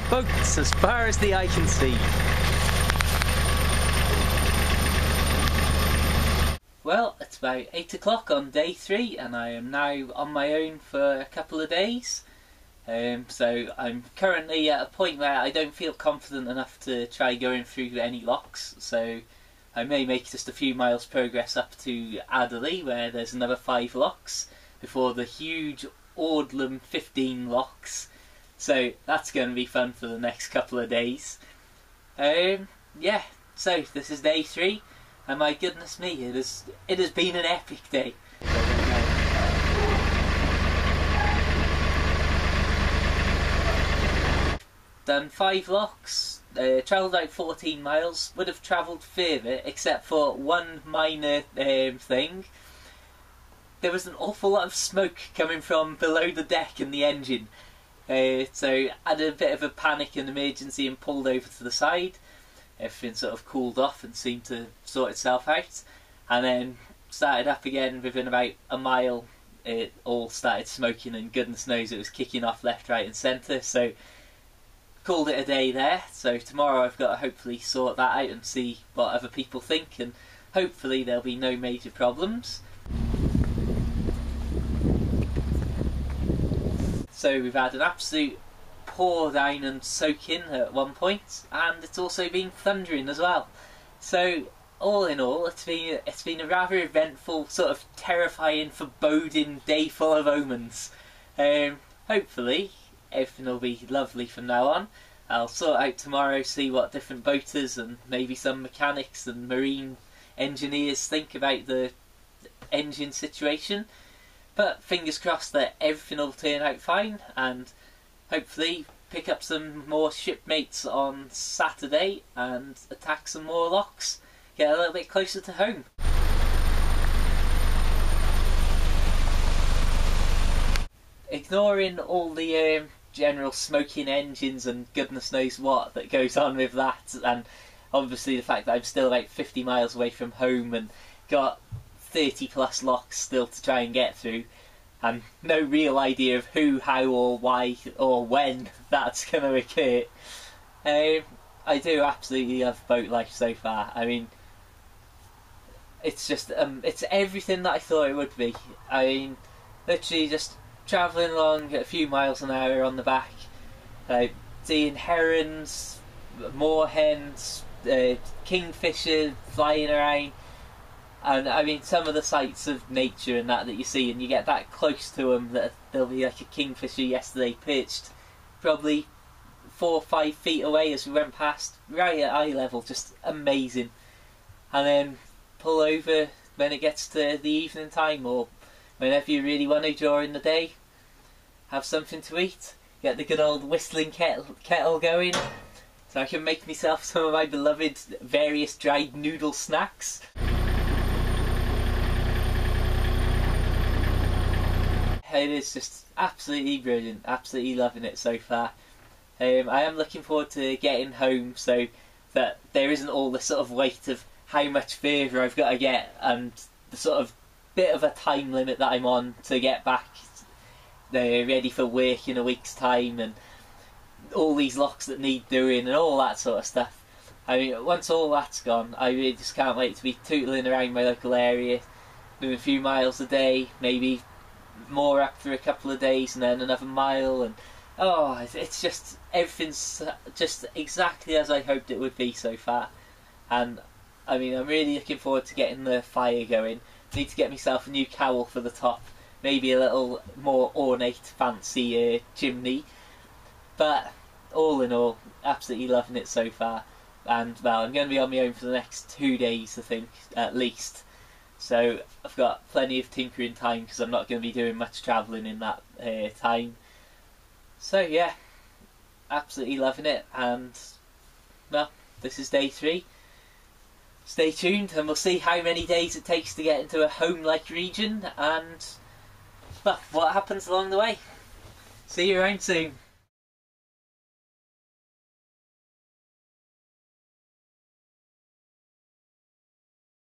boats as far as the eye can see. Well, it's about 8 o'clock on day 3 and I am now on my own for a couple of days. So I'm currently at a point where I don't feel confident enough to try going through any locks, so I may make just a few miles progress up to Adderley where there's another 5 locks before the huge Ordlam 15 locks, so that's going to be fun for the next couple of days. Yeah, so this is day 3 and my goodness me, it has been an epic day. Done 5 locks, travelled out 14 miles, would have travelled further except for one minor thing. There was an awful lot of smoke coming from below the deck in the engine, so I had a bit of a panic and emergency and pulled over to the side. Everything sort of cooled off and seemed to sort itself out, and then started up again within about a mile. It all started smoking and goodness knows it was kicking off left, right and centre, so called it a day there. So tomorrow I've got to hopefully sort that out and see what other people think, and hopefully there'll be no major problems. So we've had an absolute pour down and soak in at one point, and it's also been thundering as well. So all in all, it's been a rather eventful, sort of terrifying, foreboding day full of omens. Hopefully everything will be lovely from now on. I'll sort out tomorrow, see what different boaters and maybe some mechanics and marine engineers think about the engine situation. But fingers crossed that everything will turn out fine, and hopefully pick up some more shipmates on Saturday and attack some more locks. Get a little bit closer to home. Ignoring all the general smoking engines and goodness knows what that goes on with that, and obviously the fact that I'm still about 50 miles away from home and got 30 plus locks still to try and get through, and no real idea of who, how or why or when that's going to occur. I do absolutely love boat life so far. I mean, it's just it's everything that I thought it would be. I mean, literally just travelling along at a few miles an hour on the back, seeing herons, moorhens, kingfisher flying around, and I mean some of the sights of nature and that you see, and you get that close to them that there'll be like a kingfisher yesterday perched probably 4 or 5 feet away as we went past, right at eye level, just amazing. And then pull over when it gets to the evening time or whenever you really want to during the day, have something to eat, get the good old whistling kettle going so I can make myself some of my beloved various dried noodle snacks. It is just absolutely brilliant, absolutely loving it so far. I am looking forward to getting home so that there isn't all the sort of weight of how much further I've got to get and the sort of bit of a time limit that I'm on to get back ready for work in a week's time, and all these locks that need doing and all that sort of stuff. I mean, once all that's gone, I really just can't wait to be tootling around my local area, doing a few miles a day, maybe more after a couple of days and then another mile, and oh, it's just, everything's just exactly as I hoped it would be so far. And I mean, I'm really looking forward to getting the fire going. Need to get myself a new cowl for the top, maybe a little more ornate, fancy chimney. But all in all, absolutely loving it so far. And well, I'm going to be on my own for the next 2 days, I think, at least. So I've got plenty of tinkering time because I'm not going to be doing much travelling in that time. So yeah, absolutely loving it. And well, this is day 3. Stay tuned and we'll see how many days it takes to get into a home-like region and well, what happens along the way. See you around soon.